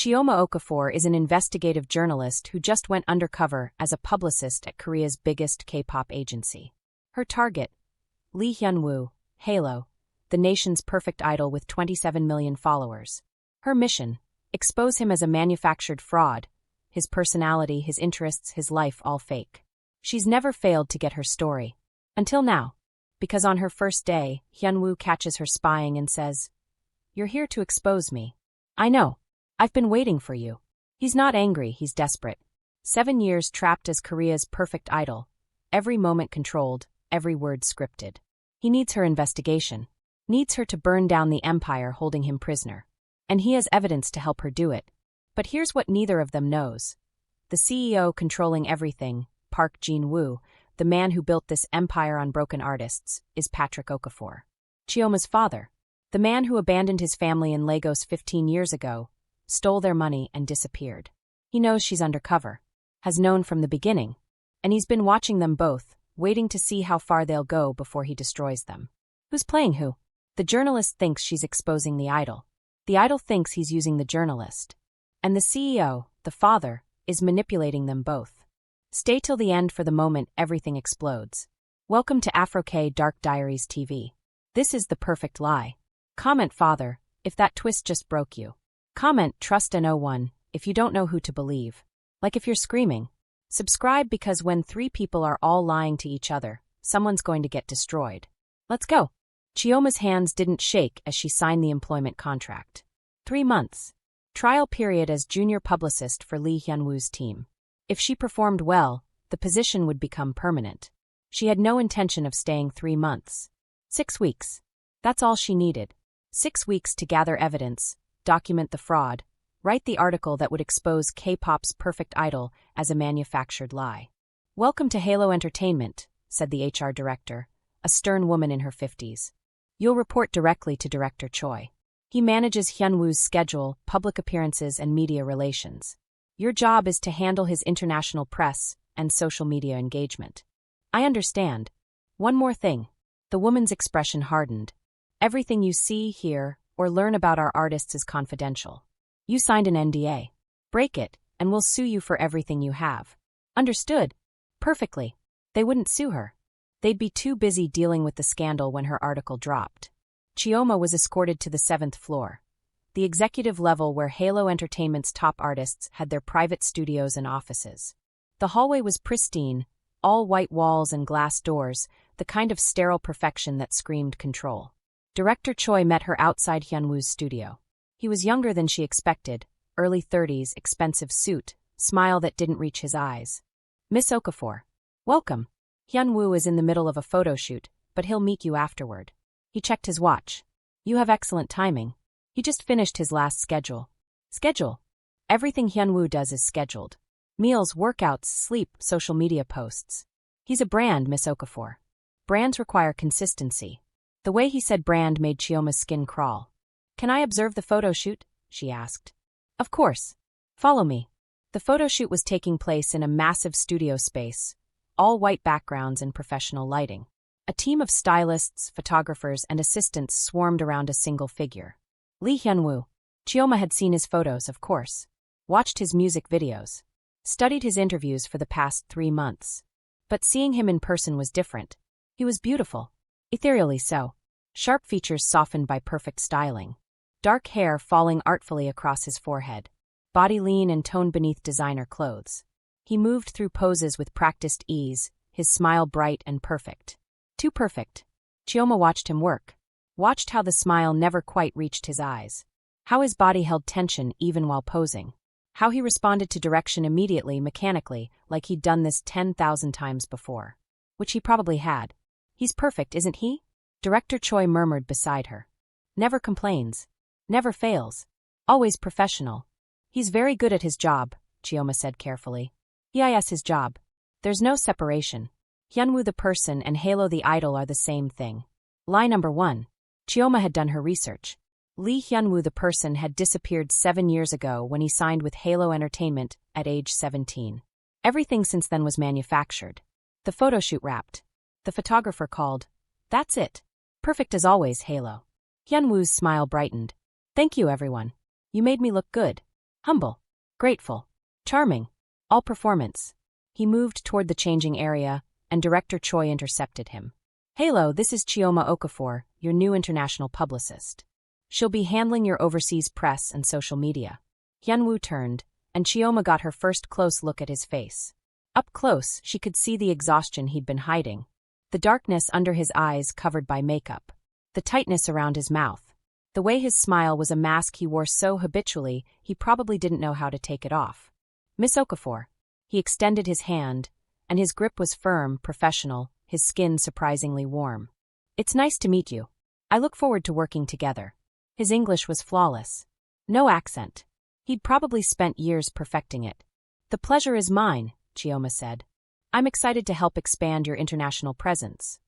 Chioma Okafor is an investigative journalist who just went undercover as a publicist at Korea's biggest K-pop agency. Her target, Lee Hyun-woo, Halo, the nation's perfect idol with 27 million followers. Her mission, expose him as a manufactured fraud, his personality, his interests, his life all fake. She's never failed to get her story. Until now. Because on her first day, Hyun-woo catches her spying and says, "You're here to expose me." "I know. I've been waiting for you." He's not angry, he's desperate. 7 years trapped as Korea's perfect idol. Every moment controlled, every word scripted. He needs her investigation. Needs her to burn down the empire holding him prisoner. And he has evidence to help her do it. But here's what neither of them knows. The CEO controlling everything, Park Jin-woo, the man who built this empire on broken artists, is Patrick Okafor. Chioma's father, the man who abandoned his family in Lagos 15 years ago, stole their money and disappeared. He knows she's undercover, has known from the beginning, and he's been watching them both, waiting to see how far they'll go before he destroys them. Who's playing who? The journalist thinks she's exposing the idol. The idol thinks he's using the journalist. And the CEO, the father, is manipulating them both. Stay till the end for the moment everything explodes. Welcome to Afro-K Dark Diaries TV. This is the perfect lie. Comment father, if that twist just broke you. Comment trust no one, if you don't know who to believe. Like if you're screaming. Subscribe because when 3 people are all lying to each other, someone's going to get destroyed. Let's go. Chioma's hands didn't shake as she signed the employment contract. 3 months. Trial period as junior publicist for Lee Hyun-woo's team. If she performed well, the position would become permanent. She had no intention of staying 3 months. 6 weeks. That's all she needed. 6 weeks to gather evidence, document the fraud, write the article that would expose K-pop's perfect idol as a manufactured lie. "Welcome to Halo Entertainment," said the HR director, a stern woman in her 50s. "You'll report directly to Director Choy. He manages Hyun-woo's schedule, public appearances, and media relations. Your job is to handle his international press and social media engagement." "I understand. One more thing." The woman's expression hardened. "Everything you see, hear, or learn about our artists is confidential. You signed an NDA. Break it, and we'll sue you for everything you have." "Understood." Perfectly. They wouldn't sue her. They'd be too busy dealing with the scandal when her article dropped. Chioma was escorted to the 7th floor, the executive level where Halo Entertainment's top artists had their private studios and offices. The hallway was pristine, all white walls and glass doors, the kind of sterile perfection that screamed control. Director Choy met her outside Hyun-woo's studio. He was younger than she expected, early 30s, expensive suit, smile that didn't reach his eyes. "Miss Okafor. Welcome. Hyun-woo is in the middle of a photo shoot, but he'll meet you afterward." He checked his watch. "You have excellent timing. He just finished his last schedule." "Schedule?" Everything Hyun-woo does is scheduled. Meals, workouts, sleep, social media posts. He's a brand, Miss Okafor. Brands require consistency. The way he said brand made Chioma's skin crawl. "Can I observe the photo shoot?" she asked. "Of course. Follow me." The photo shoot was taking place in a massive studio space, all white backgrounds and professional lighting. A team of stylists, photographers, and assistants swarmed around a single figure. Lee Hyun-woo. Chioma had seen his photos, of course. Watched his music videos. Studied his interviews for the past 3 months. But seeing him in person was different. He was beautiful. Ethereally so. Sharp features softened by perfect styling. Dark hair falling artfully across his forehead. Body lean and toned beneath designer clothes. He moved through poses with practiced ease, his smile bright and perfect. Too perfect. Chioma watched him work. Watched how the smile never quite reached his eyes. How his body held tension even while posing. How he responded to direction immediately, mechanically, like he'd done this 10,000 times before. Which he probably had. "He's perfect, isn't he?" Director Choy murmured beside her. "Never complains. Never fails. Always professional. He's very good at his job," Chioma said carefully. "Yes, his job. There's no separation. Hyun-woo the person and Halo the idol are the same thing." Lie number 1. Chioma had done her research. Lee Hyun-woo the person had disappeared 7 years ago when he signed with Halo Entertainment at age 17. Everything since then was manufactured. The photo shoot wrapped. The photographer called. "That's it. Perfect as always, Halo." Hyun-woo's smile brightened. "Thank you, everyone. You made me look good." Humble. Grateful. Charming. All performance. He moved toward the changing area, and Director Choy intercepted him. "Hello, this is Chioma Okafor, your new international publicist. She'll be handling your overseas press and social media." Hyunwoo turned, and Chioma got her first close look at his face. Up close, she could see the exhaustion he'd been hiding. The darkness under his eyes covered by makeup. The tightness around his mouth. The way his smile was a mask he wore so habitually he probably didn't know how to take it off. "Miss Okafor." He extended his hand, and his grip was firm, professional, his skin surprisingly warm. "It's nice to meet you. I look forward to working together." His English was flawless. No accent. He'd probably spent years perfecting it. "The pleasure is mine," Chioma said. "I'm excited to help expand your international presence.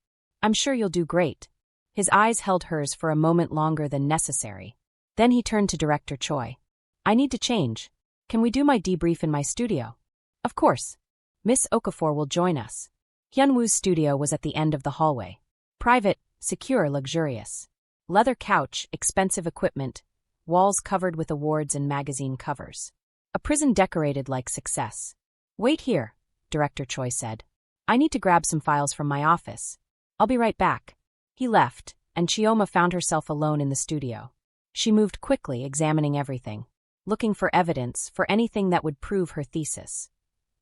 I'm sure you'll do great." His eyes held hers for a moment longer than necessary. Then he turned to Director Choy. "I need to change. Can we do my debrief in my studio?" "Of course. Miss Okafor will join us." Hyunwoo's studio was at the end of the hallway. Private, secure, luxurious. Leather couch, expensive equipment, walls covered with awards and magazine covers. A prison decorated like success. "Wait here," Director Choy said. "I need to grab some files from my office. I'll be right back." He left, and Chioma found herself alone in the studio. She moved quickly, examining everything, looking for evidence, for anything that would prove her thesis.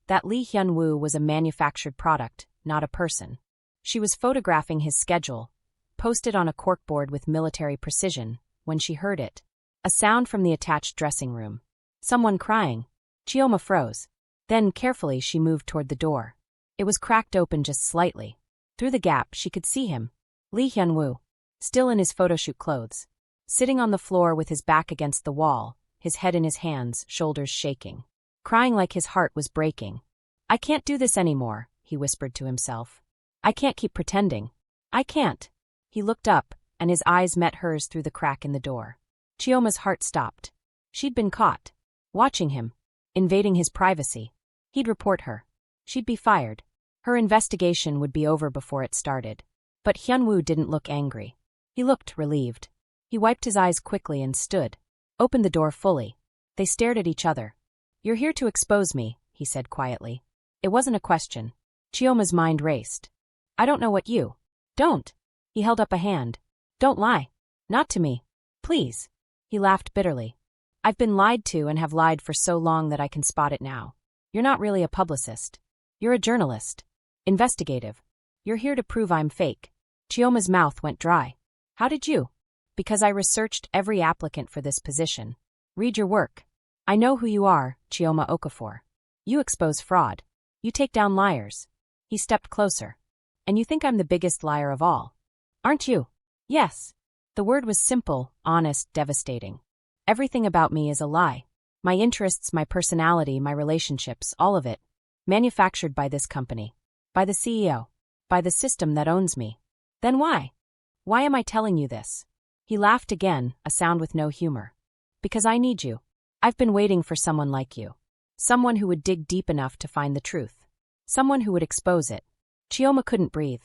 That Lee Hyunwoo was a manufactured product, not a person. She was photographing his schedule, posted on a corkboard with military precision, when she heard it. A sound from the attached dressing room. Someone crying. Chioma froze. Then, carefully, she moved toward the door. It was cracked open just slightly. Through the gap, she could see him. Lee Hyunwoo, still in his photoshoot clothes. Sitting on the floor with his back against the wall, his head in his hands, shoulders shaking. Crying like his heart was breaking. "I can't do this anymore," he whispered to himself. "I can't keep pretending. I can't." He looked up, and his eyes met hers through the crack in the door. Chioma's heart stopped. She'd been caught. Watching him. Invading his privacy. He'd report her. She'd be fired. Her investigation would be over before it started. But Hyunwoo didn't look angry. He looked relieved. He wiped his eyes quickly and stood. Opened the door fully. They stared at each other. "You're here to expose me," he said quietly. It wasn't a question. Chioma's mind raced. "I don't know what you..." "Don't." He held up a hand. "Don't lie. Not to me. Please." He laughed bitterly. "I've been lied to and have lied for so long that I can spot it now. You're not really a publicist. You're a journalist. Investigative. You're here to prove I'm fake." Chioma's mouth went dry. "How did you?" "Because I researched every applicant for this position. Read your work. I know who you are, Chioma Okafor. You expose fraud. You take down liars." He stepped closer. "And you think I'm the biggest liar of all. Aren't you?" "Yes." The word was simple, honest, devastating. "Everything about me is a lie. My interests, my personality, my relationships, all of it. Manufactured by this company. By the CEO. By the system that owns me. Then why? Why am I telling you this?" He laughed again, a sound with no humor. "Because I need you. I've been waiting for someone like you. Someone who would dig deep enough to find the truth. Someone who would expose it." Chioma couldn't breathe.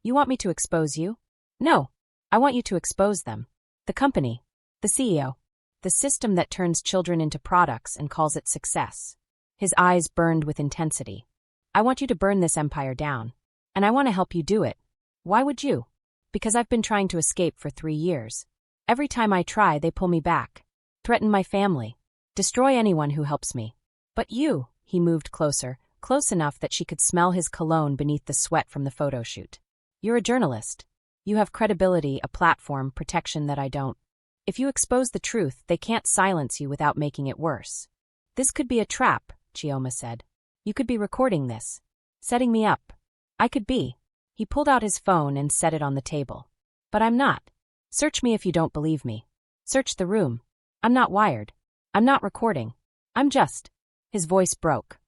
"You want me to expose you?" "No. I want you to expose them. The company. The CEO. The system that turns children into products and calls it success." His eyes burned with intensity. "I want you to burn this empire down. And I want to help you do it. Why would you?" "Because I've been trying to escape for 3 years. Every time I try, they pull me back. Threaten my family. Destroy anyone who helps me. But you," he moved closer, close enough that she could smell his cologne beneath the sweat from the photo shoot. "You're a journalist. You have credibility, a platform, protection that I don't. If you expose the truth, they can't silence you without making it worse." "This could be a trap," Chioma said. "You could be recording this. Setting me up. I could be." He pulled out his phone and set it on the table. "But I'm not. Search me if you don't believe me. Search the room. I'm not wired. I'm not recording. I'm just..." His voice broke.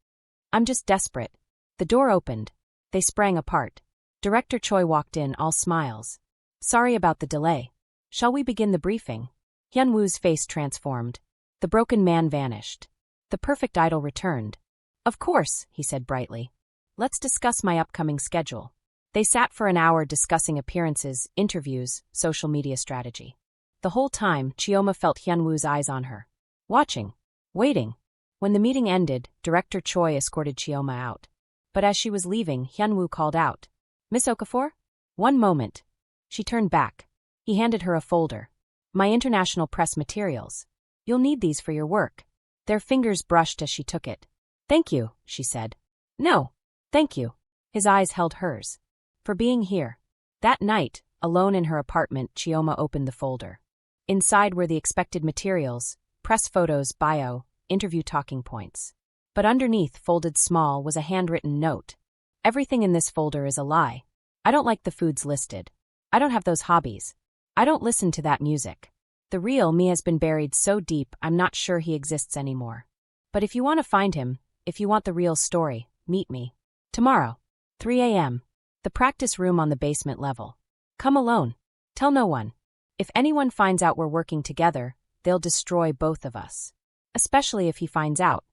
"I'm just desperate." The door opened. They sprang apart. Director Choy walked in, all smiles. "Sorry about the delay. Shall we begin the briefing?" Hyunwoo's face transformed. The broken man vanished. The perfect idol returned. "Of course," he said brightly. "Let's discuss my upcoming schedule." They sat for an hour discussing appearances, interviews, social media strategy. The whole time, Chioma felt Hyunwoo's eyes on her. Watching. Waiting. When the meeting ended, Director Choy escorted Chioma out. But as she was leaving, Hyunwoo called out, "Miss Okafor? One moment." She turned back. He handed her a folder. "My international press materials. You'll need these for your work." Their fingers brushed as she took it. "Thank you," she said. "No, thank you." His eyes held hers. "For being here." That night, alone in her apartment, Chioma opened the folder. Inside were the expected materials, press photos, bio, interview talking points. But underneath, folded small, was a handwritten note. "Everything in this folder is a lie. I don't like the foods listed. I don't have those hobbies. I don't listen to that music. The real me has been buried so deep I'm not sure he exists anymore. But if you want to find him, if you want the real story, meet me. Tomorrow, 3 a.m. The practice room on the basement level. Come alone. Tell no one. If anyone finds out we're working together, they'll destroy both of us. Especially if he finds out.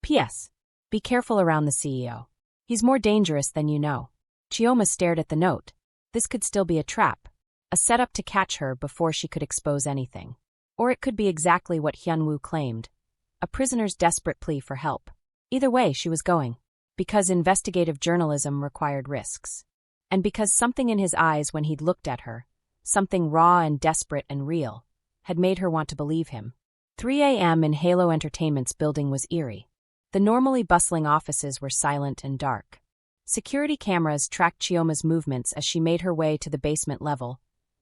P.S. Be careful around the CEO. He's more dangerous than you know." Chioma stared at the note. This could still be a trap. A setup to catch her before she could expose anything. Or it could be exactly what Hyunwoo claimed. A prisoner's desperate plea for help. Either way, she was going. Because investigative journalism required risks. And because something in his eyes when he'd looked at her, something raw and desperate and real, had made her want to believe him. 3 a.m. in Halo Entertainment's building was eerie. The normally bustling offices were silent and dark. Security cameras tracked Chioma's movements as she made her way to the basement level,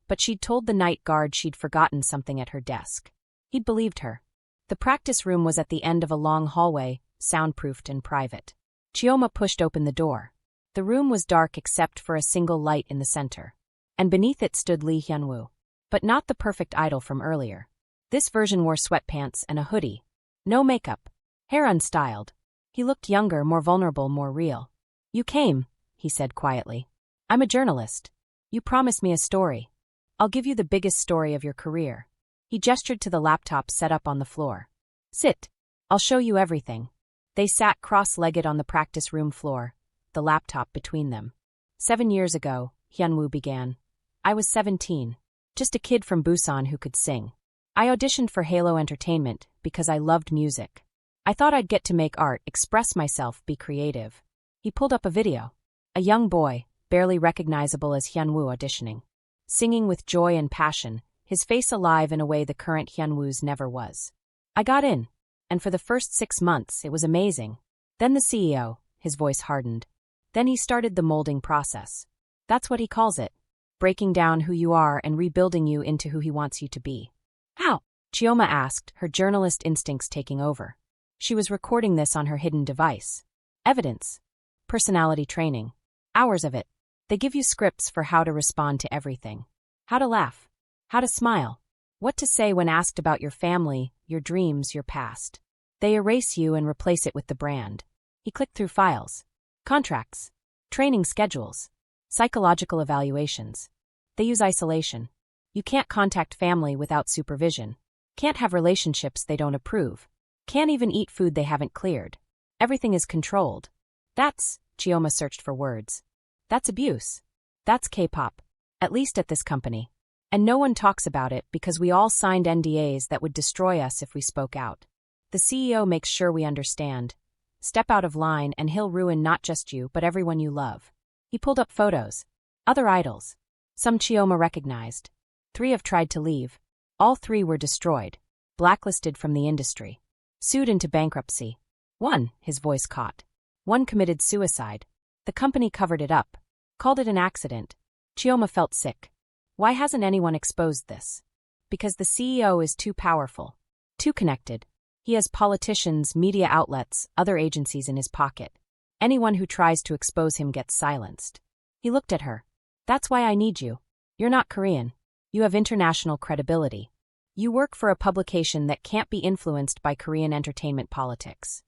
but she'd told the night guard she'd forgotten something at her desk. He'd believed her. The practice room was at the end of a long hallway, soundproofed and private. Chioma pushed open the door. The room was dark except for a single light in the center. And beneath it stood Lee Hyunwoo. But not the perfect idol from earlier. This version wore sweatpants and a hoodie. No makeup. Hair unstyled. He looked younger, more vulnerable, more real. "You came," he said quietly. "I'm a journalist. You promised me a story. I'll give you the biggest story of your career." He gestured to the laptop set up on the floor. "Sit. I'll show you everything." They sat cross-legged on the practice room floor, the laptop between them. 7 years ago, Hyunwoo began. "I was 17. Just a kid from Busan who could sing. I auditioned for Halo Entertainment because I loved music. I thought I'd get to make art, express myself, be creative." He pulled up a video. A young boy, barely recognizable as Hyunwoo auditioning. Singing with joy and passion, his face alive in a way the current Hyunwoo's never was. "I got in. And for the first 6 months, it was amazing. Then the CEO," his voice hardened. "Then he started the molding process. That's what he calls it. Breaking down who you are and rebuilding you into who he wants you to be." "How?" Chioma asked, her journalist instincts taking over. She was recording this on her hidden device. Evidence. Personality training. Hours of it. They give you scripts for how to respond to everything. How to laugh. How to smile. What to say when asked about your family, your dreams, your past. They erase you and replace it with the brand. He clicked through files. Contracts. Training schedules. Psychological evaluations. They use isolation. You can't contact family without supervision. Can't have relationships they don't approve. Can't even eat food they haven't cleared. Everything is controlled. That's, Chioma searched for words. That's abuse. That's K-pop. At least at this company. And no one talks about it because we all signed NDAs that would destroy us if we spoke out. The CEO makes sure we understand. Step out of line and he'll ruin not just you but everyone you love. He pulled up photos. Other idols. Some Chioma recognized. 3 have tried to leave. All 3 were destroyed. Blacklisted from the industry. Sued into bankruptcy. 1, his voice caught. 1 committed suicide. The company covered it up. Called it an accident. Chioma felt sick. Why hasn't anyone exposed this? Because the CEO is too powerful. Too connected. He has politicians, media outlets, other agencies in his pocket. Anyone who tries to expose him gets silenced. He looked at her. That's why I need you. You're not Korean. You have international credibility. You work for a publication that can't be influenced by Korean entertainment politics.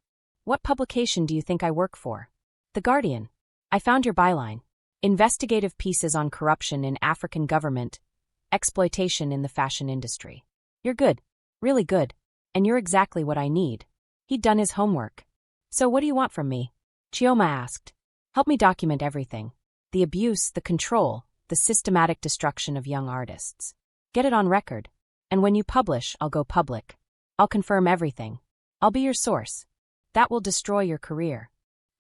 What publication do you think I work for? The Guardian. I found your byline. Investigative pieces on corruption in African government, exploitation in the fashion industry. You're good. Really good. And you're exactly what I need. He'd done his homework. So what do you want from me? Chioma asked. Help me document everything. The abuse, the control, the systematic destruction of young artists. Get it on record. And when you publish, I'll go public. I'll confirm everything. I'll be your source. That will destroy your career.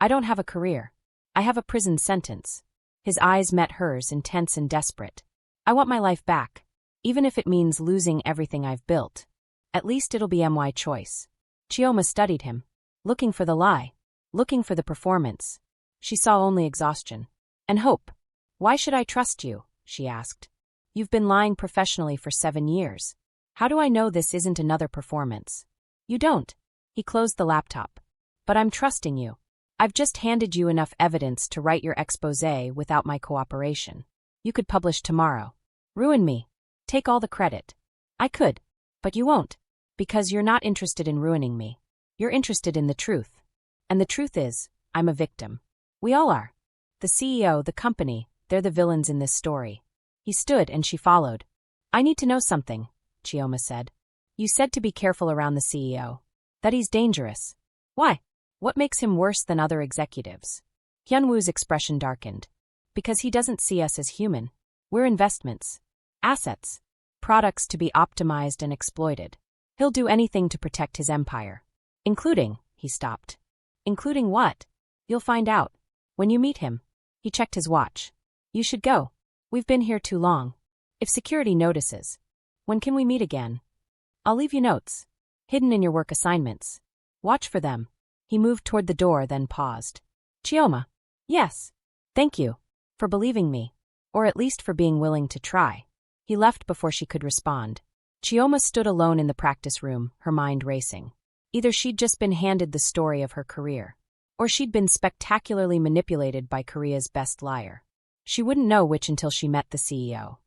I don't have a career. I have a prison sentence. His eyes met hers, intense and desperate. I want my life back, even if it means losing everything I've built. At least it'll be my choice. Chioma studied him, looking for the lie, looking for the performance. She saw only exhaustion. And hope. Why should I trust you? She asked. You've been lying professionally for 7 years. How do I know this isn't another performance? You don't. He closed the laptop. But I'm trusting you. I've just handed you enough evidence to write your exposé without my cooperation. You could publish tomorrow. Ruin me. Take all the credit. I could. But you won't. Because you're not interested in ruining me. You're interested in the truth. And the truth is, I'm a victim. We all are. The CEO, the company, they're the villains in this story. He stood and she followed. I need to know something, Chioma said. You said to be careful around the CEO. That he's dangerous. Why? What makes him worse than other executives? Hyunwoo's expression darkened. Because he doesn't see us as human. We're investments. Assets. Products to be optimized and exploited. He'll do anything to protect his empire. Including, he stopped. Including what? You'll find out. When you meet him. He checked his watch. You should go. We've been here too long. If security notices. When can we meet again? I'll leave you notes. Hidden in your work assignments. Watch for them. He moved toward the door, then paused. Chioma. Yes. Thank you. For believing me. Or at least for being willing to try. He left before she could respond. Chioma stood alone in the practice room, her mind racing. Either she'd just been handed the story of her career. Or she'd been spectacularly manipulated by Korea's best liar. She wouldn't know which until she met the CEO.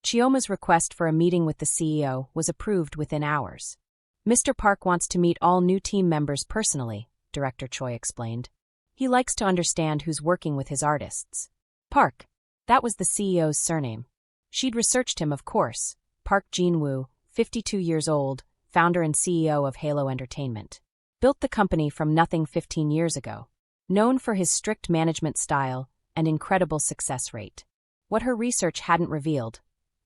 Chioma's request for a meeting with the CEO was approved within hours. Mr. Park wants to meet all new team members personally, Director Choy explained. He likes to understand who's working with his artists. Park. That was the CEO's surname. She'd researched him, of course. Park Jin-woo, 52 years old, founder and CEO of Halo Entertainment. Built the company from nothing 15 years ago. Known for his strict management style and incredible success rate. What her research hadn't revealed.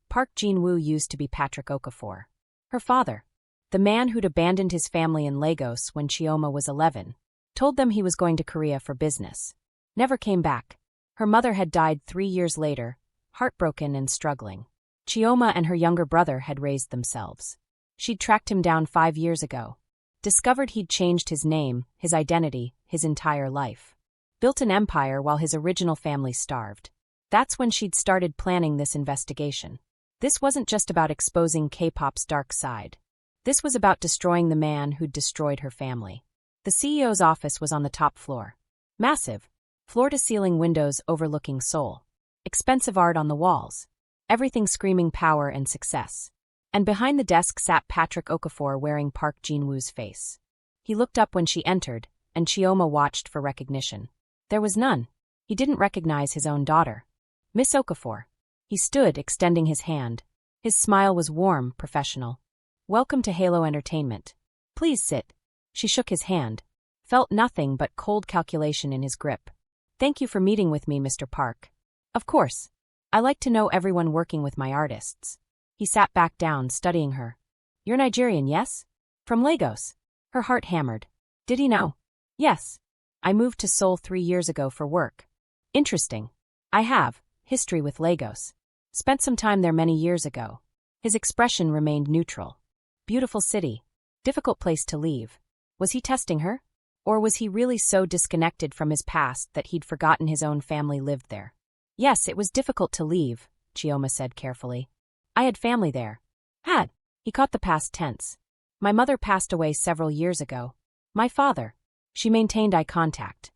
Park Jin-woo used to be Patrick Okafor. Her father. The man who'd abandoned his family in Lagos when Chioma was 11. Told them he was going to Korea for business. Never came back. Her mother had died 3 years later, heartbroken and struggling. Chioma and her younger brother had raised themselves. She'd tracked him down 5 years ago. Discovered he'd changed his name, his identity, his entire life. Built an empire while his original family starved. That's when she'd started planning this investigation. This wasn't just about exposing K-pop's dark side. This was about destroying the man who'd destroyed her family. The CEO's office was on the top floor. Massive. Floor-to-ceiling windows overlooking Seoul. Expensive art on the walls. Everything screaming power and success. And behind the desk sat Patrick Okafor wearing Park Jin-woo's face. He looked up when she entered, and Chioma watched for recognition. There was none. He didn't recognize his own daughter. Miss Okafor. He stood, extending his hand. His smile was warm, professional. Welcome to Halo Entertainment. Please sit. She shook his hand. Felt nothing but cold calculation in his grip. Thank you for meeting with me, Mr. Park. Of course. I like to know everyone working with my artists. He sat back down, studying her. You're Nigerian, yes? From Lagos. Her heart hammered. Did he know? Yes. I moved to Seoul 3 years ago for work. Interesting. I have. History with Lagos. Spent some time there many years ago. His expression remained neutral. Beautiful city. Difficult place to leave. Was he testing her? Or was he really so disconnected from his past that he'd forgotten his own family lived there? Yes, it was difficult to leave, Chioma said carefully. I had family there. Had. He caught the past tense. My mother passed away several years ago. My father. She maintained eye contact.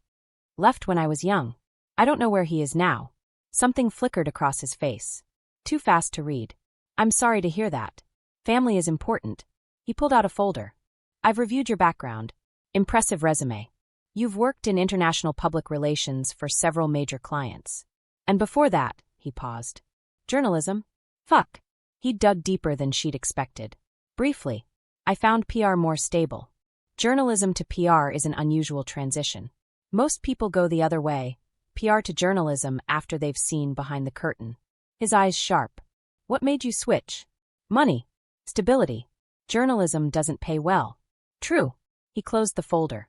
Left when I was young. I don't know where he is now. Something flickered across his face. Too fast to read. I'm sorry to hear that. Family is important. He pulled out a folder. I've reviewed your background. Impressive resume. You've worked in international public relations for several major clients. And before that, he paused. Journalism? Fuck. He dug deeper than she'd expected. Briefly, I found PR more stable. Journalism to PR is an unusual transition. Most people go the other way, PR to journalism after they've seen behind the curtain. His eyes sharp. What made you switch? Money. Stability. Journalism doesn't pay well. True. He closed the folder.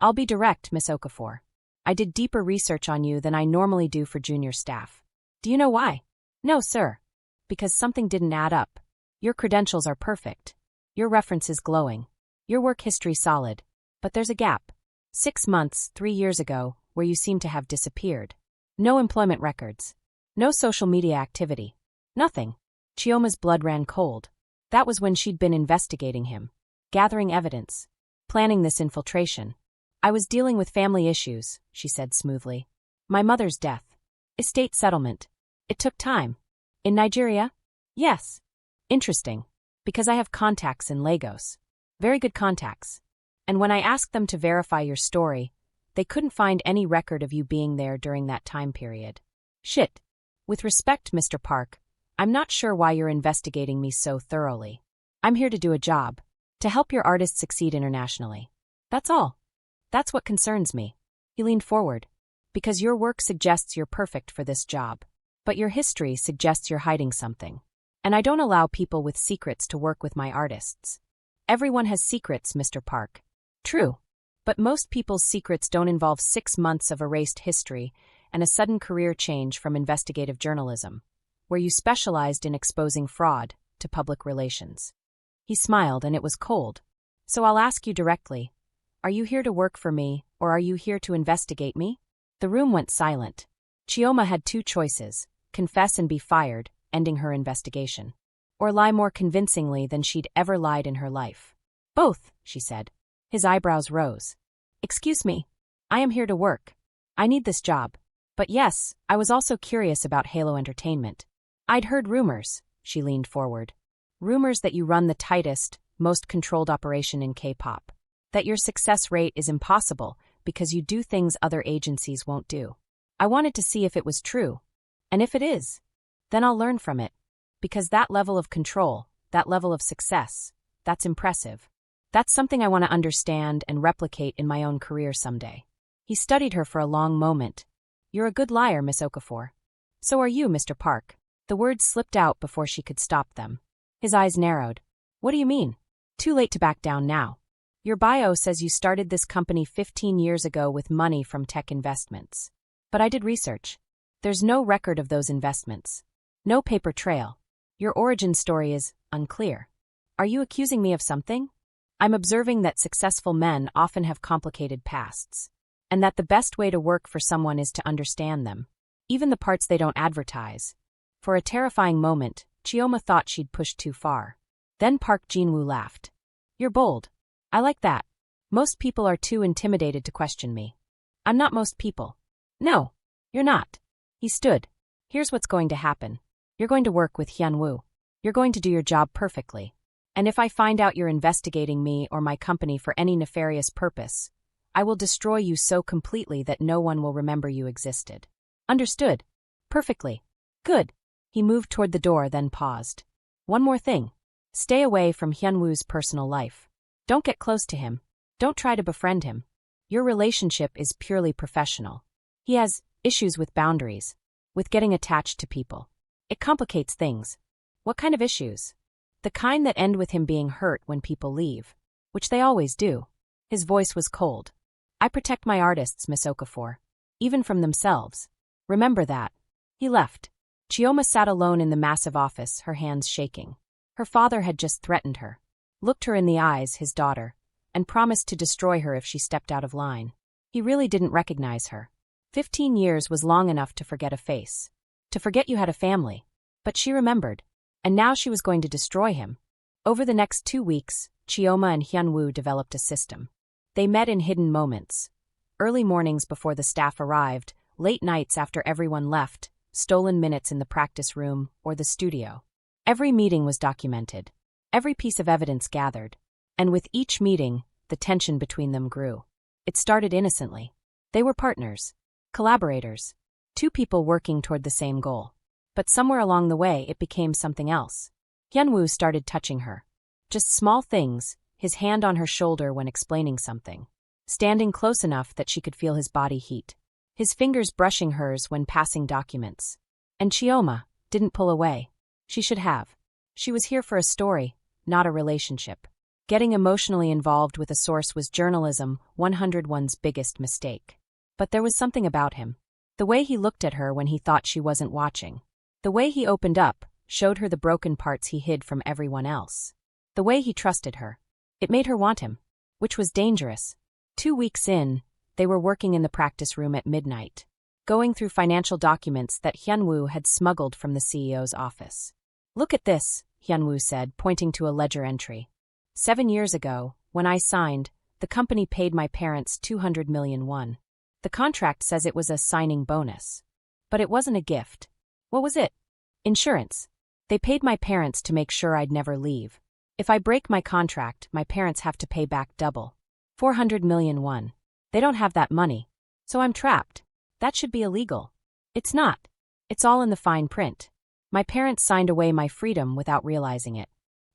I'll be direct, Miss Okafor. I did deeper research on you than I normally do for junior staff. Do you know why? No, sir. Because something didn't add up. Your credentials are perfect. Your references glowing. Your work history solid. But there's a gap. 6 months, 3 years ago, where you seem to have disappeared. No employment records. No social media activity. Nothing. Chioma's blood ran cold. That was when she'd been investigating him. Gathering evidence. Planning this infiltration. I was dealing with family issues, she said smoothly. My mother's death. Estate settlement. It took time. In Nigeria? Yes. Interesting. Because I have contacts in Lagos. Very good contacts. And when I asked them to verify your story, they couldn't find any record of you being there during that time period. Shit. With respect, Mr. Park, I'm not sure why you're investigating me so thoroughly. I'm here to do a job. To help your artist succeed internationally. That's all. That's what concerns me. He leaned forward. Because your work suggests you're perfect for this job. But your history suggests you're hiding something. And I don't allow people with secrets to work with my artists. Everyone has secrets, Mr. Park. True. But most people's secrets don't involve 6 months of erased history and a sudden career change from investigative journalism, where you specialized in exposing fraud, to public relations. He smiled, and it was cold. So I'll ask you directly, are you here to work for me, or are you here to investigate me? The room went silent. Chioma had 2 choices, confess and be fired, ending her investigation, or lie more convincingly than she'd ever lied in her life. Both, she said. His eyebrows rose. Excuse me. I am here to work. I need this job. But yes, I was also curious about Halo Entertainment. I'd heard rumors, she leaned forward. Rumors that you run the tightest, most controlled operation in K-pop. That your success rate is impossible because you do things other agencies won't do. I wanted to see if it was true. And if it is, then I'll learn from it. Because that level of control, that level of success, that's impressive. That's something I want to understand and replicate in my own career someday. He studied her for a long moment. You're a good liar, Miss Okafor. So are you, Mr. Park. The words slipped out before she could stop them. His eyes narrowed. What do you mean? Too late to back down now. Your bio says you started this company 15 years ago with money from tech investments. But I did research. There's no record of those investments. No paper trail. Your origin story is unclear. Are you accusing me of something? I'm observing that successful men often have complicated pasts, and that the best way to work for someone is to understand them, even the parts they don't advertise. For a terrifying moment, Chioma thought she'd pushed too far. Then Park Jin-woo laughed. You're bold. I like that. Most people are too intimidated to question me. I'm not most people. No, you're not. He stood. Here's what's going to happen. You're going to work with Hyun-woo. You're going to do your job perfectly. And if I find out you're investigating me or my company for any nefarious purpose, I will destroy you so completely that no one will remember you existed. Understood? Perfectly. Good. He moved toward the door, then paused. One more thing. Stay away from Hyun-woo's personal life. Don't get close to him. Don't try to befriend him. Your relationship is purely professional. He has issues with boundaries, with getting attached to people. It complicates things. What kind of issues? The kind that end with him being hurt when people leave, which they always do. His voice was cold. I protect my artists, Miss Okafor, even from themselves. Remember that. He left. Chioma sat alone in the massive office, her hands shaking. Her father had just threatened her, looked her in the eyes, his daughter, and promised to destroy her if she stepped out of line. He really didn't recognize her. 15 years was long enough to forget a face, to forget you had a family. But she remembered. And now she was going to destroy him. Over the next 2 weeks, Chioma and Hyun-woo developed a system. They met in hidden moments. Early mornings before the staff arrived, late nights after everyone left, stolen minutes in the practice room or the studio. Every meeting was documented. Every piece of evidence gathered. And with each meeting, the tension between them grew. It started innocently. They were partners, collaborators, 2 people working toward the same goal. But somewhere along the way, it became something else. Hyun-woo started touching her. Just small things, his hand on her shoulder when explaining something. Standing close enough that she could feel his body heat. His fingers brushing hers when passing documents. And Chioma didn't pull away. She should have. She was here for a story, not a relationship. Getting emotionally involved with a source was journalism 101's biggest mistake. But there was something about him. The way he looked at her when he thought she wasn't watching. The way he opened up, showed her the broken parts he hid from everyone else. The way he trusted her. It made her want him. Which was dangerous. 2 weeks in, they were working in the practice room at midnight, going through financial documents that Hyunwoo had smuggled from the CEO's office. "Look at this," Hyunwoo said, pointing to a ledger entry. 7 years ago, when I signed, the company paid my parents 200 million won. The contract says it was a signing bonus. But it wasn't a gift. What was it? Insurance. They paid my parents to make sure I'd never leave. If I break my contract, my parents have to pay back double. 400 million won. They don't have that money. So I'm trapped. That should be illegal. It's not. It's all in the fine print. My parents signed away my freedom without realizing it.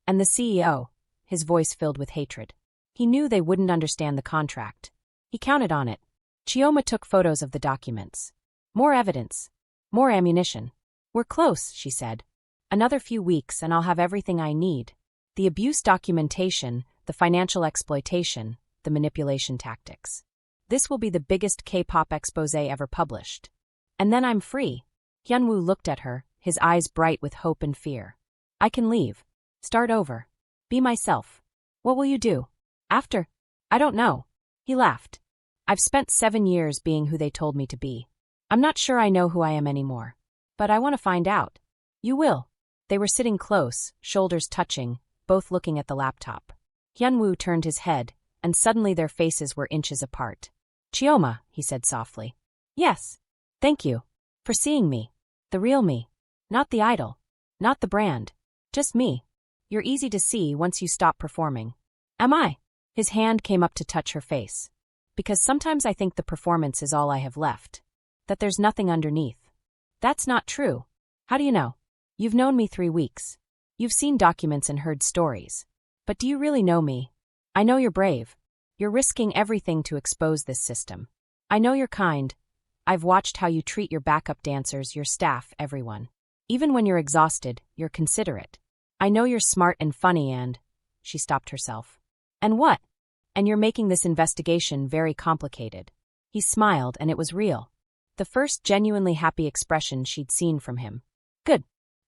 And the CEO, his voice filled with hatred. He knew they wouldn't understand the contract. He counted on it. Chioma took photos of the documents. More evidence. More ammunition. "We're close," she said. "Another few weeks and I'll have everything I need. The abuse documentation, the financial exploitation, the manipulation tactics. This will be the biggest K-pop exposé ever published. And then I'm free." Hyunwoo looked at her, his eyes bright with hope and fear. "I can leave. Start over. Be myself. What will you do? After? I don't know." He laughed. "I've spent 7 years being who they told me to be. I'm not sure I know who I am anymore. But I want to find out." "You will." They were sitting close, shoulders touching, both looking at the laptop. Hyunwoo turned his head, and suddenly their faces were inches apart. "Chioma," he said softly. "Yes. Thank you. For seeing me. The real me. Not the idol. Not the brand. Just me. You're easy to see once you stop performing." "Am I?" His hand came up to touch her face. "Because sometimes I think the performance is all I have left. That there's nothing underneath." "That's not true." "How do you know?" "You've known me 3 weeks. You've seen documents and heard stories. But do you really know me? I know you're brave. You're risking everything to expose this system. I know you're kind. I've watched how you treat your backup dancers, your staff, everyone. Even when you're exhausted, you're considerate. I know you're smart and funny and..." She stopped herself. "And what?" "And you're making this investigation very complicated." He smiled, and it was real. The first genuinely happy expression she'd seen from him. "Good.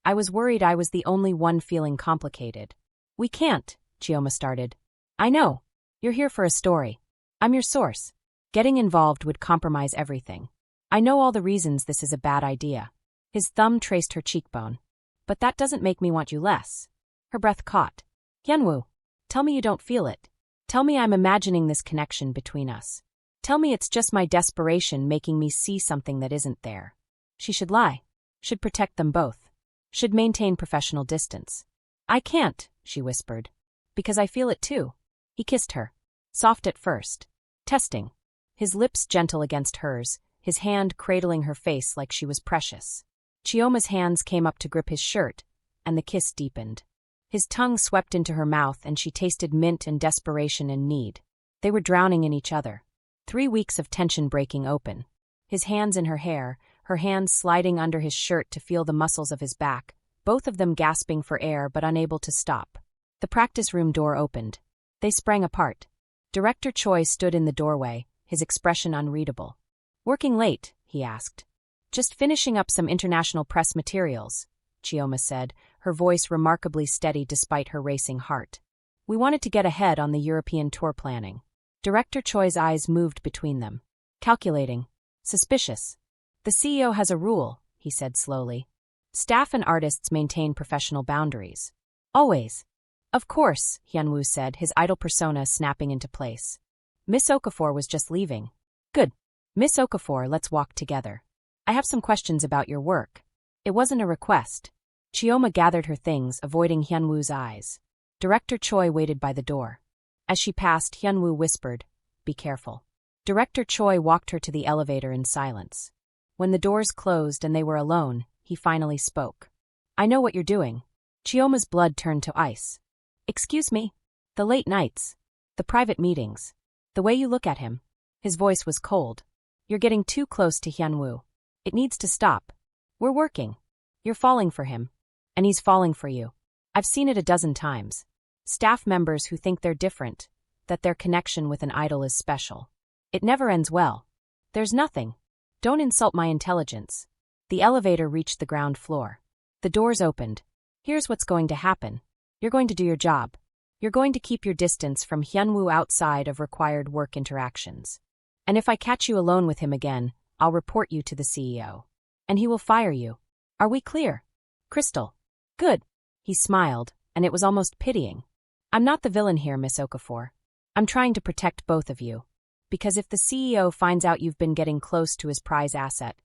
I was worried I was the only one feeling complicated." "We can't," Chioma started. "I know. You're here for a story. I'm your source. Getting involved would compromise everything. I know all the reasons this is a bad idea." His thumb traced her cheekbone. "But that doesn't make me want you less." Her breath caught. "Hyunwoo, tell me you don't feel it. Tell me I'm imagining this connection between us. Tell me it's just my desperation making me see something that isn't there." She should lie. Should protect them both. Should maintain professional distance. "I can't," she whispered. "Because I feel it too." He kissed her. Soft at first. Testing. His lips gentle against hers, his hand cradling her face like she was precious. Chioma's hands came up to grip his shirt, and the kiss deepened. His tongue swept into her mouth and she tasted mint and desperation and need. They were drowning in each other. 3 weeks of tension breaking open. His hands in her hair, her hands sliding under his shirt to feel the muscles of his back, both of them gasping for air but unable to stop. The practice room door opened. They sprang apart. Director Choy stood in the doorway, his expression unreadable. "Working late?" he asked. "Just finishing up some international press materials," Chioma said, her voice remarkably steady despite her racing heart. "We wanted to get ahead on the European tour planning." Director Choi's eyes moved between them. Calculating. Suspicious. "The CEO has a rule," he said slowly. "Staff and artists maintain professional boundaries. Always." "Of course," Hyunwoo said, his idol persona snapping into place. "Miss Okafor was just leaving." "Good. Miss Okafor, let's walk together. I have some questions about your work." It wasn't a request. Chioma gathered her things, avoiding Hyunwoo's eyes. Director Choy waited by the door. As she passed, Hyunwoo whispered, "Be careful." Director Choy walked her to the elevator in silence. When the doors closed and they were alone, he finally spoke. "I know what you're doing." Chioma's blood turned to ice. "Excuse me?" "The late nights. The private meetings. The way you look at him." His voice was cold. "You're getting too close to Hyunwoo. It needs to stop. We're working. You're falling for him. And he's falling for you. I've seen it a dozen times." Staff members who think they're different, that their connection with an idol is special. It never ends well. There's nothing. Don't insult my intelligence. The elevator reached the ground floor. The doors opened. Here's what's going to happen. You're going to do your job. You're going to keep your distance from Hyunwoo outside of required work interactions. And if I catch you alone with him again, I'll report you to the CEO. And he will fire you. Are we clear? Crystal. Good. He smiled, and it was almost pitying. I'm not the villain here, Miss Okafor. I'm trying to protect both of you. Because if the CEO finds out you've been getting close to his prize asset,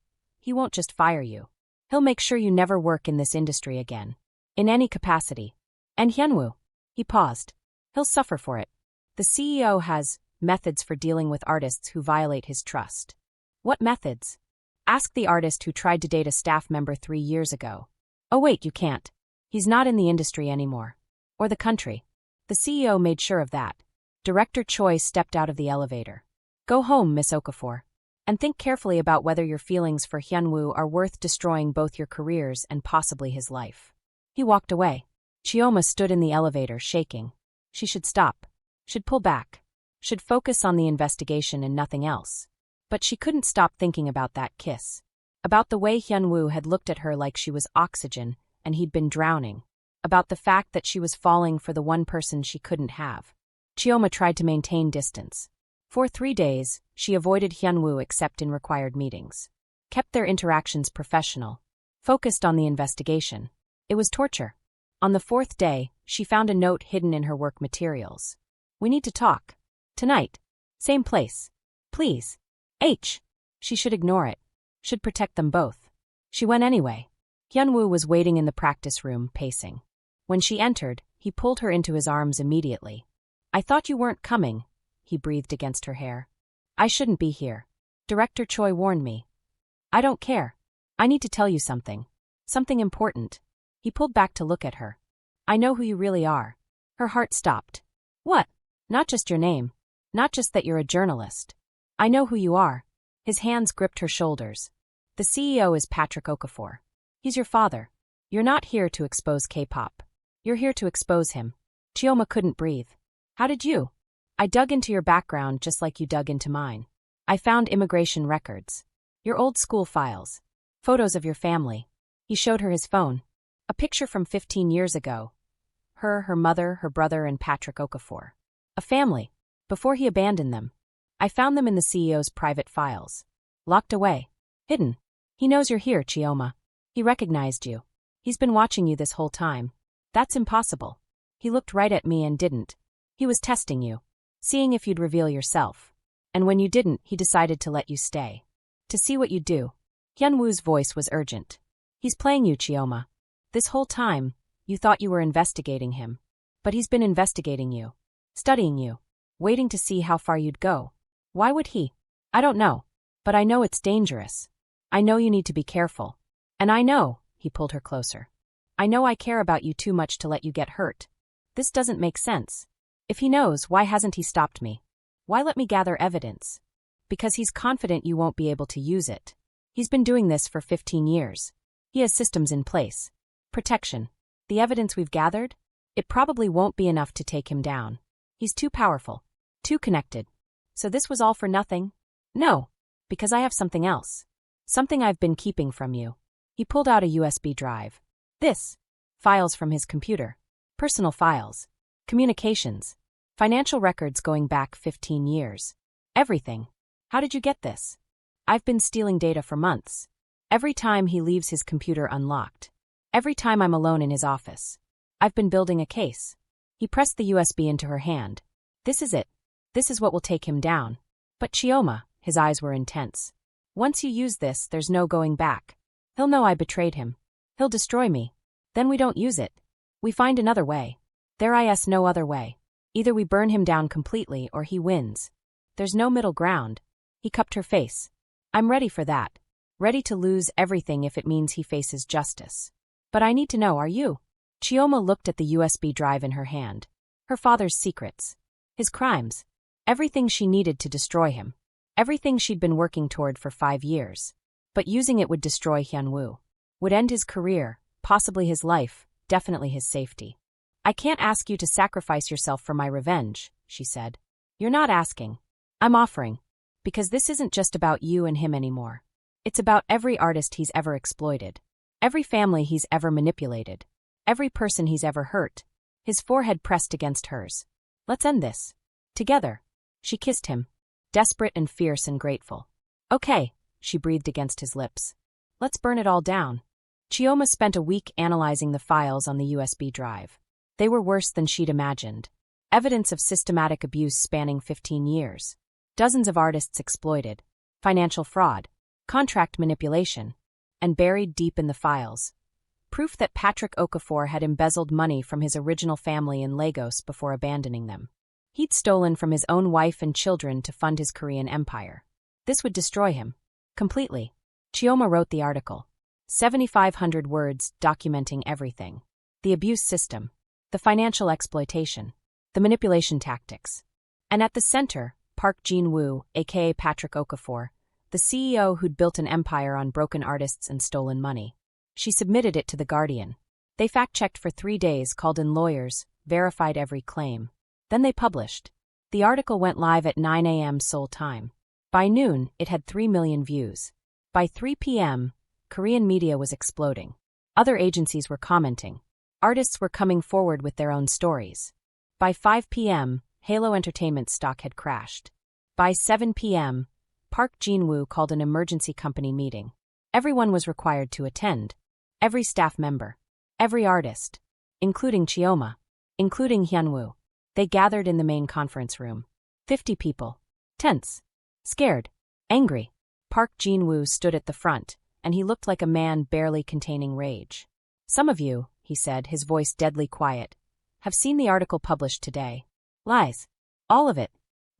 he won't just fire you. He'll make sure you never work in this industry again. In any capacity. And Hyunwoo. He paused. He'll suffer for it. The CEO has methods for dealing with artists who violate his trust. What methods? Ask the artist who tried to date a staff member 3 years ago. Oh wait, you can't. He's not in the industry anymore. Or the country. The CEO made sure of that. Director Choy stepped out of the elevator. Go home, Miss Okafor. And think carefully about whether your feelings for Hyunwoo are worth destroying both your careers and possibly his life. He walked away. Chioma stood in the elevator, shaking. She should stop. Should pull back. Should focus on the investigation and nothing else. But she couldn't stop thinking about that kiss. About the way Hyunwoo had looked at her like she was oxygen and he'd been drowning. About the fact that she was falling for the one person she couldn't have. Chioma tried to maintain distance. For 3 days, she avoided Hyunwoo except in required meetings. Kept their interactions professional. Focused on the investigation. It was torture. On the 4th day, she found a note hidden in her work materials. We need to talk. Tonight. Same place. Please. H. She should ignore it. Should protect them both. She went anyway. Hyunwoo was waiting in the practice room, pacing. When she entered, he pulled her into his arms immediately. I thought you weren't coming, he breathed against her hair. I shouldn't be here. Director Choy warned me. I don't care. I need to tell you something. Something important. He pulled back to look at her. I know who you really are. Her heart stopped. What? Not just your name. Not just that you're a journalist. I know who you are. His hands gripped her shoulders. The CEO is Patrick Okafor. He's your father. You're not here to expose K-pop. You're here to expose him. Chioma couldn't breathe. How did you? I dug into your background just like you dug into mine. I found immigration records. Your old school files. Photos of your family. He showed her his phone. A picture from 15 years ago. Her mother, her brother, and Patrick Okafor. A family. Before he abandoned them. I found them in the CEO's private files. Locked away. Hidden. He knows you're here, Chioma. He recognized you. He's been watching you this whole time. That's impossible. He looked right at me and didn't. He was testing you. Seeing if you'd reveal yourself. And when you didn't, he decided to let you stay. To see what you'd do. Hyunwoo's voice was urgent. He's playing you, Chioma. This whole time, you thought you were investigating him. But he's been investigating you. Studying you. Waiting to see how far you'd go. Why would he? I don't know. But I know it's dangerous. I know you need to be careful. And I know, he pulled her closer. I know I care about you too much to let you get hurt. This doesn't make sense. If he knows, why hasn't he stopped me? Why let me gather evidence? Because he's confident you won't be able to use it. He's been doing this for 15 years. He has systems in place. Protection. The evidence we've gathered? It probably won't be enough to take him down. He's too powerful. Too connected. So this was all for nothing? No. Because I have something else. Something I've been keeping from you. He pulled out a USB drive. This. Files from his computer. Personal files. Communications. Financial records going back 15 years. Everything. How did you get this? I've been stealing data for months. Every time he leaves his computer unlocked. Every time I'm alone in his office. I've been building a case. He pressed the USB into her hand. This is it. This is what will take him down. But Chioma, his eyes were intense. Once you use this, there's no going back. He'll know I betrayed him. He'll destroy me. Then we don't use it. We find another way. There is no other way. Either we burn him down completely or he wins. There's no middle ground. He cupped her face. I'm ready for that. Ready to lose everything if it means he faces justice. But I need to know, are you? Chioma looked at the USB drive in her hand. Her father's secrets. His crimes. Everything she needed to destroy him. Everything she'd been working toward for 5 years. But using it would destroy Hyunwoo. Would end his career, possibly his life, definitely his safety. I can't ask you to sacrifice yourself for my revenge, she said. You're not asking. I'm offering. Because this isn't just about you and him anymore. It's about every artist he's ever exploited. Every family he's ever manipulated. Every person he's ever hurt. His forehead pressed against hers. Let's end this. Together. She kissed him. Desperate and fierce and grateful. Okay, she breathed against his lips. Let's burn it all down. Chioma spent a week analyzing the files on the USB drive. They were worse than she'd imagined. Evidence of systematic abuse spanning 15 years. Dozens of artists exploited. Financial fraud. Contract manipulation. And buried deep in the files. Proof that Patrick Okafor had embezzled money from his original family in Lagos before abandoning them. He'd stolen from his own wife and children to fund his Korean empire. This would destroy him. Completely. Chioma wrote the article. 7,500 words documenting everything. The abuse system. The financial exploitation. The manipulation tactics. And at the center, Park Jin-woo, aka Patrick Okafor, the CEO who'd built an empire on broken artists and stolen money. She submitted it to The Guardian. They fact-checked for 3 days, called in lawyers, verified every claim. Then they published. The article went live at 9 a.m. Seoul time. By noon, it had 3 million views. By 3 p.m., Korean media was exploding. Other agencies were commenting. Artists were coming forward with their own stories. By 5 p.m., Halo Entertainment stock had crashed. By 7 p.m., Park Jin-woo called an emergency company meeting. Everyone was required to attend. Every staff member. Every artist. Including Chioma. Including Hyunwoo. They gathered in the main conference room. 50 people. Tense. Scared. Angry. Park Jin-woo stood at the front, and he looked like a man barely containing rage. Some of you, he said, his voice deadly quiet, have seen the article published today. Lies. All of it.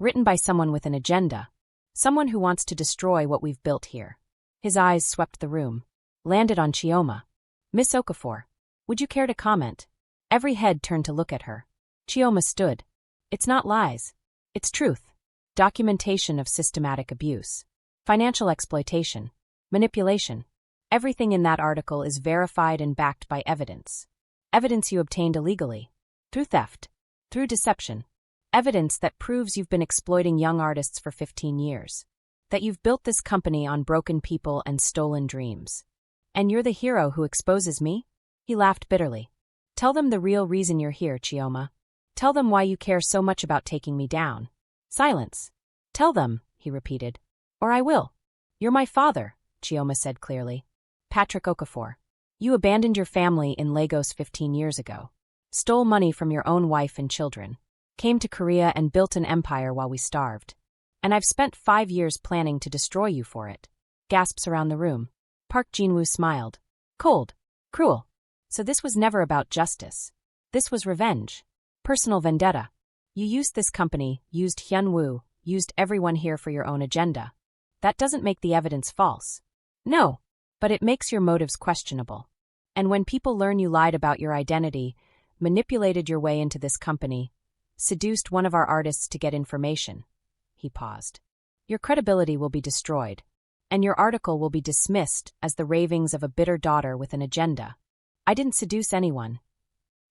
Written by someone with an agenda. Someone who wants to destroy what we've built here. His eyes swept the room. Landed on Chioma. Miss Okafor. Would you care to comment? Every head turned to look at her. Chioma stood. It's not lies. It's truth. Documentation of systematic abuse. Financial exploitation. Manipulation. Everything in that article is verified and backed by evidence. Evidence you obtained illegally. Through theft. Through deception. Evidence that proves you've been exploiting young artists for 15 years. That you've built this company on broken people and stolen dreams. And you're the hero who exposes me? He laughed bitterly. Tell them the real reason you're here, Chioma. Tell them why you care so much about taking me down. Silence. Tell them, he repeated. Or I will. You're my father, Chioma said clearly. Patrick Okafor. You abandoned your family in Lagos 15 years ago. Stole money from your own wife and children. Came to Korea and built an empire while we starved. And I've spent 5 years planning to destroy you for it. Gasps around the room. Park Jin-woo smiled. Cold. Cruel. So this was never about justice. This was revenge. Personal vendetta. You used this company, used Hyunwoo, used everyone here for your own agenda. That doesn't make the evidence false. No. But it makes your motives questionable. And when people learn you lied about your identity, manipulated your way into this company, seduced one of our artists to get information. He paused. Your credibility will be destroyed, and your article will be dismissed as the ravings of a bitter daughter with an agenda. I didn't seduce anyone.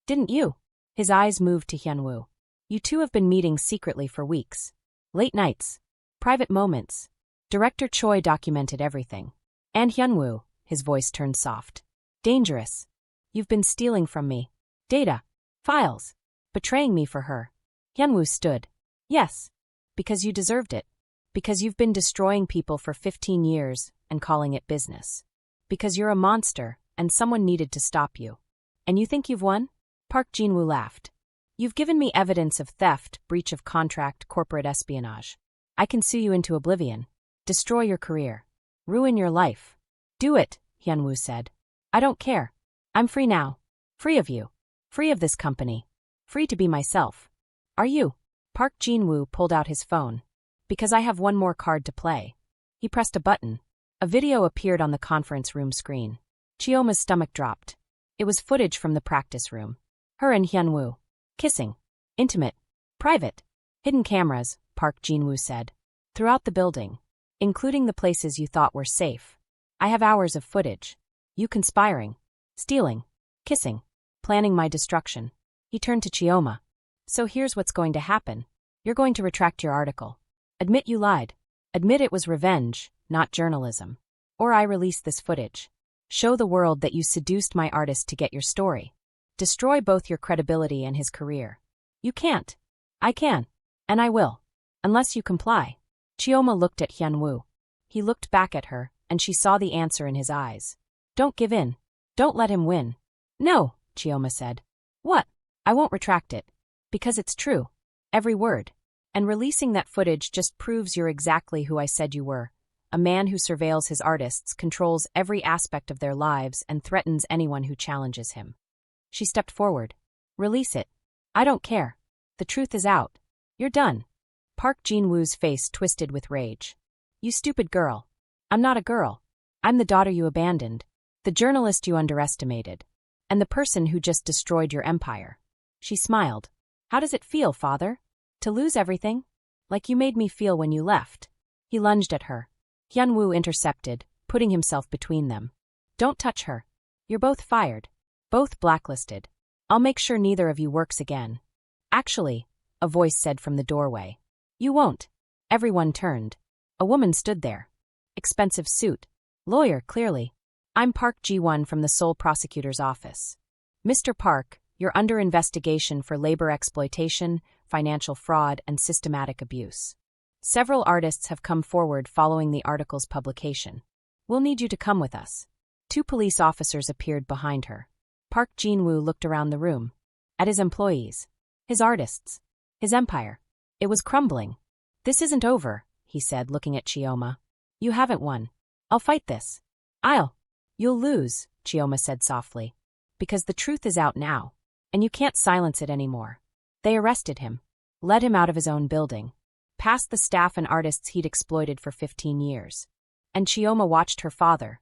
Didn't you? His eyes moved to Hyunwoo. You two have been meeting secretly for weeks. Late nights. Private moments. Director Choy documented everything. And Hyunwoo, his voice turned soft. Dangerous. You've been stealing from me. Data. Files. Betraying me for her. Hyunwoo stood. Yes. Because you deserved it. Because you've been destroying people for 15 years and calling it business. Because you're a monster and someone needed to stop you. And you think you've won? Park Jin-woo laughed. You've given me evidence of theft, breach of contract, corporate espionage. I can sue you into oblivion. Destroy your career. Ruin your life. Do it, Hyunwoo said. I don't care. I'm free now. Free of you. Free of this company. Free to be myself. Are you? Park Jin-woo pulled out his phone. Because I have one more card to play. He pressed a button. A video appeared on the conference room screen. Chioma's stomach dropped. It was footage from the practice room. Her and Hyunwoo. Kissing. Intimate. Private. Hidden cameras, Park Jin-woo said. Throughout the building. Including the places you thought were safe. I have hours of footage. You conspiring. Stealing. Kissing. Planning my destruction. He turned to Chioma. So here's what's going to happen. You're going to retract your article. Admit you lied. Admit it was revenge, not journalism. Or I release this footage. Show the world that you seduced my artist to get your story. Destroy both your credibility and his career. You can't. I can. And I will. Unless you comply. Chioma looked at Hyunwoo. He looked back at her, and she saw the answer in his eyes. Don't give in. Don't let him win. No, Chioma said. What? I won't retract it. Because it's true. Every word. And releasing that footage just proves you're exactly who I said you were. A man who surveils his artists, controls every aspect of their lives, and threatens anyone who challenges him. She stepped forward. Release it. I don't care. The truth is out. You're done. Park Jin-woo's face twisted with rage. You stupid girl. I'm not a girl. I'm the daughter you abandoned. The journalist you underestimated. And the person who just destroyed your empire. She smiled. How does it feel, father? To lose everything? Like you made me feel when you left. He lunged at her. Hyunwoo intercepted, putting himself between them. Don't touch her. You're both fired. Both blacklisted. I'll make sure neither of you works again. Actually, a voice said from the doorway. You won't. Everyone turned. A woman stood there. Expensive suit. Lawyer, clearly. I'm Park Ji-won from the Seoul prosecutor's office. Mr. Park, you're under investigation for labor exploitation, financial fraud, and systematic abuse. Several artists have come forward following the article's publication. We'll need you to come with us. 2 police officers appeared behind her. Park Jin-woo looked around the room. At his employees. His artists. His empire. It was crumbling. This isn't over, he said, looking at Chioma. You haven't won. I'll fight this. You'll lose, Chioma said softly. Because the truth is out now. And you can't silence it anymore. They arrested him. Led him out of his own building. Past the staff and artists he'd exploited for 15 years. And Chioma watched her father.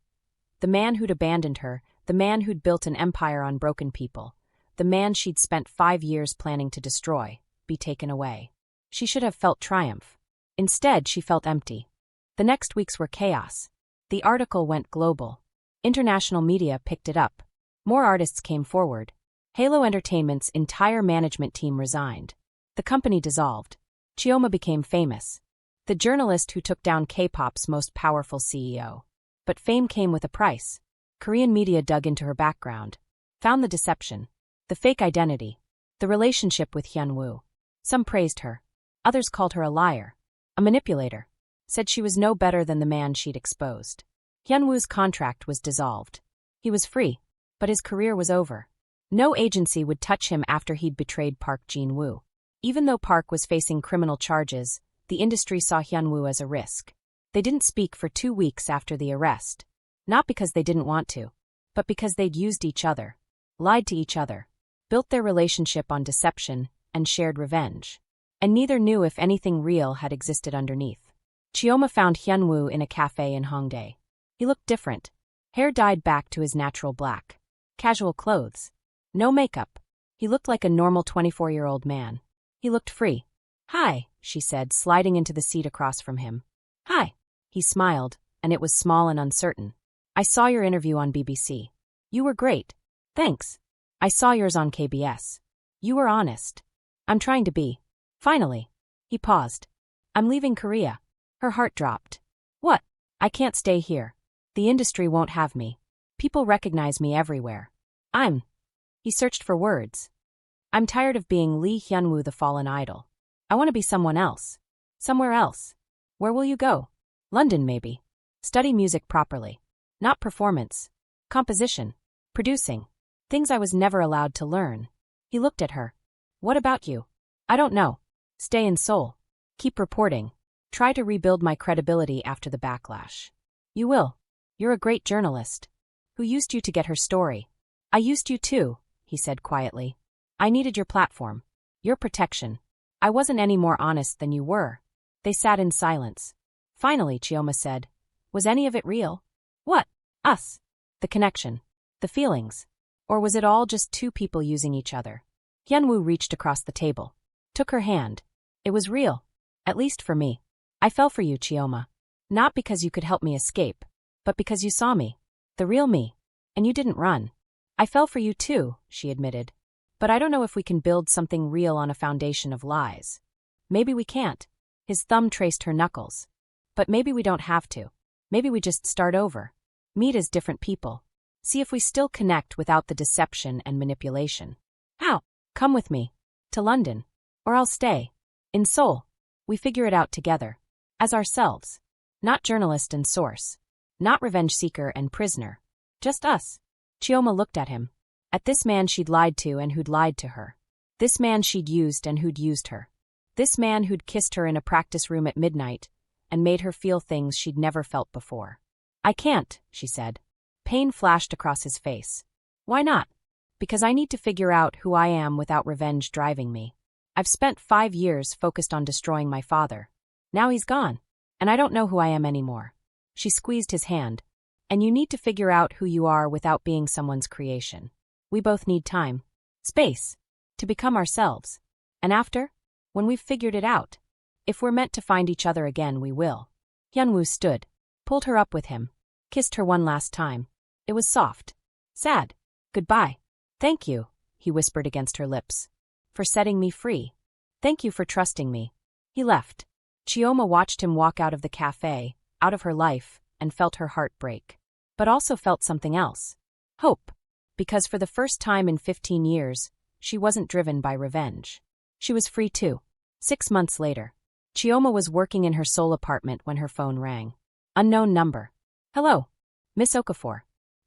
The man who'd abandoned her, the man who'd built an empire on broken people, the man she'd spent 5 years planning to destroy, be taken away. She should have felt triumph. Instead, she felt empty. The next weeks were chaos. The article went global. International media picked it up. More artists came forward. Halo Entertainment's entire management team resigned. The company dissolved. Chioma became famous. The journalist who took down K-pop's most powerful CEO. But fame came with a price. Korean media dug into her background. Found the deception. The fake identity. The relationship with Hyunwoo. Some praised her. Others called her a liar. A manipulator. Said she was no better than the man she'd exposed. Hyunwoo's contract was dissolved. He was free. But his career was over. No agency would touch him after he'd betrayed Park Jin-woo. Even though Park was facing criminal charges, the industry saw Hyunwoo as a risk. They didn't speak for 2 weeks after the arrest. Not because they didn't want to, but because they'd used each other, lied to each other, built their relationship on deception, and shared revenge. And neither knew if anything real had existed underneath. Chioma found Hyunwoo in a cafe in Hongdae. He looked different. Hair dyed back to his natural black. Casual clothes. No makeup. He looked like a normal 24-year-old man. He looked free. Hi, she said, sliding into the seat across from him. Hi. He smiled, and it was small and uncertain. I saw your interview on BBC. You were great. Thanks. I saw yours on KBS. You were honest. I'm trying to be. Finally. He paused. I'm leaving Korea. Her heart dropped. What? I can't stay here. The industry won't have me. People recognize me everywhere. He searched for words. I'm tired of being Lee Hyunwoo, the fallen idol. I want to be someone else. Somewhere else. Where will you go? London, maybe. Study music properly. Not performance. Composition. Producing. Things I was never allowed to learn. He looked at her. What about you? I don't know. Stay in Seoul. Keep reporting. Try to rebuild my credibility after the backlash. You will. You're a great journalist. Who used you to get her story? I used you too, he said quietly. I needed your platform. Your protection. I wasn't any more honest than you were. They sat in silence. Finally, Chioma said, was any of it real? What? Us. The connection. The feelings. Or was it all just 2 people using each other? Hyunwoo reached across the table. Took her hand. It was real. At least for me. I fell for you, Chioma. Not because you could help me escape, but because you saw me. The real me. And you didn't run. I fell for you too, she admitted. But I don't know if we can build something real on a foundation of lies. Maybe we can't. His thumb traced her knuckles. But maybe we don't have to. Maybe we just start over. Meet as different people. See if we still connect without the deception and manipulation. How? Come with me. To London. Or I'll stay. In Seoul. We figure it out together. As ourselves. Not journalist and source. Not revenge seeker and prisoner. Just us. Chioma looked at him. At this man she'd lied to and who'd lied to her. This man she'd used and who'd used her. This man who'd kissed her in a practice room at midnight and made her feel things she'd never felt before. I can't, she said. Pain flashed across his face. Why not? Because I need to figure out who I am without revenge driving me. I've spent 5 years focused on destroying my father. Now he's gone, and I don't know who I am anymore. She squeezed his hand. And you need to figure out who you are without being someone's creation. We both need time, space, to become ourselves. And after, when we've figured it out, if we're meant to find each other again, we will. Hyunwoo stood, pulled her up with him, kissed her one last time. It was soft. Sad. Goodbye. Thank you, he whispered against her lips. For setting me free. Thank you for trusting me. He left. Chioma watched him walk out of the cafe, out of her life, and felt her heart break. But also felt something else. Hope. Because for the first time in 15 years, she wasn't driven by revenge. She was free too. 6 months later. Chioma was working in her Seoul apartment when her phone rang. Unknown number. Hello. Miss Okafor.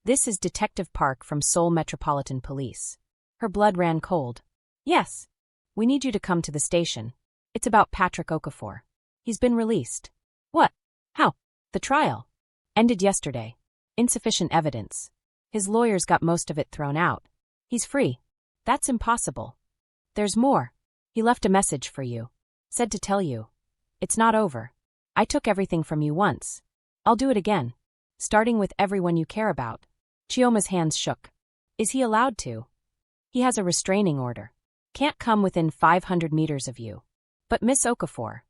This is Detective Park from Seoul Metropolitan Police. Her blood ran cold. Yes. We need you to come to the station. It's about Patrick Okafor. He's been released. What? How? The trial. Ended yesterday. Insufficient evidence. His lawyers got most of it thrown out. He's free. That's impossible. There's more. He left a message for you. Said to tell you. It's not over. I took everything from you once. I'll do it again. Starting with everyone you care about. Chioma's hands shook. Is he allowed to? He has a restraining order. Can't come within 500 meters of you. But Miss Okafor.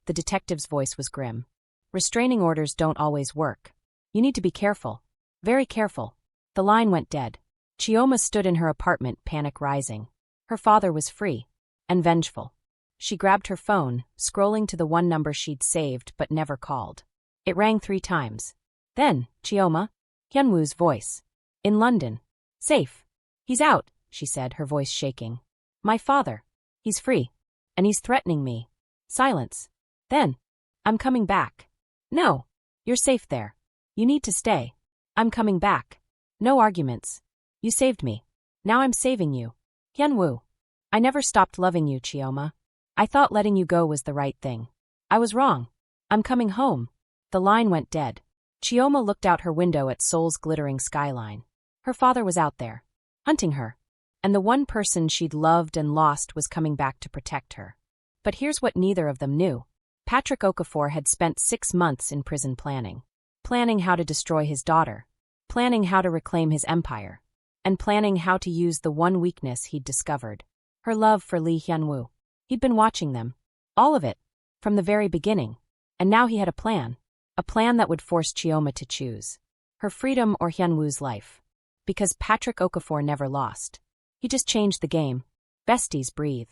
The detective's voice was grim. Restraining orders don't always work. You need to be careful. Very careful. The line went dead. Chioma stood in her apartment, panic rising. Her father was free. And vengeful. She grabbed her phone, scrolling to the one number she'd saved but never called. It rang 3 times. Then, Chioma. Hyunwoo's voice. In London. Safe. He's out, she said, her voice shaking. My father. He's free. And he's threatening me. Silence. Then. I'm coming back. No. You're safe there. You need to stay. I'm coming back. No arguments. You saved me. Now I'm saving you. Hyunwoo. I never stopped loving you, Chioma. I thought letting you go was the right thing. I was wrong. I'm coming home. The line went dead. Chioma looked out her window at Seoul's glittering skyline. Her father was out there. Hunting her. And the one person she'd loved and lost was coming back to protect her. But here's what neither of them knew. Patrick Okafor had spent 6 months in prison planning. Planning how to destroy his daughter. Planning how to reclaim his empire. And planning how to use the one weakness he'd discovered. Her love for Lee Hyunwoo. He'd been watching them. All of it. From the very beginning. And now he had a plan. A plan that would force Chioma to choose. Her freedom or Hyunwoo's life. Because Patrick Okafor never lost. He just changed the game. Besties breathe.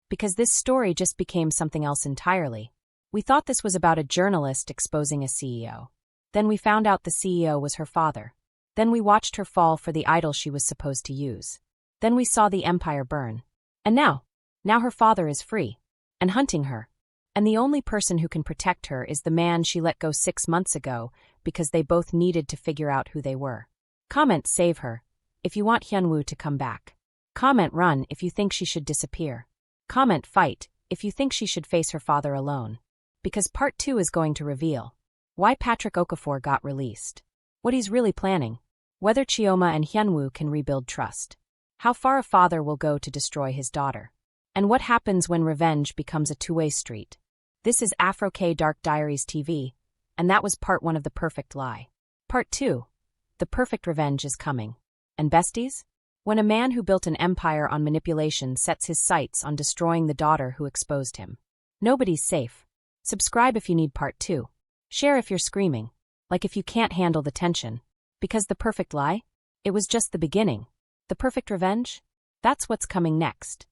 Because this story just became something else entirely. We thought this was about a journalist exposing a CEO. Then we found out the CEO was her father. Then we watched her fall for the idol she was supposed to use. Then we saw the empire burn. And now her father is free. And hunting her. And the only person who can protect her is the man she let go 6 months ago because they both needed to figure out who they were. Comment save her if you want Hyunwoo to come back. Comment run if you think she should disappear. Comment fight if you think she should face her father alone. Because part 2 is going to reveal why Patrick Okafor got released. What he's really planning. Whether Chioma and Hyunwoo can rebuild trust. How far a father will go to destroy his daughter. And what happens when revenge becomes a two-way street. This is Afro-K Dark Diaries TV, and that was part 1 of The Perfect Lie. Part 2. The Perfect Revenge is coming. And besties? When a man who built an empire on manipulation sets his sights on destroying the daughter who exposed him. Nobody's safe. Subscribe if you need part 2. Share if you're screaming. Like if you can't handle the tension. Because The Perfect Lie? It was just the beginning. The Perfect Revenge? That's what's coming next.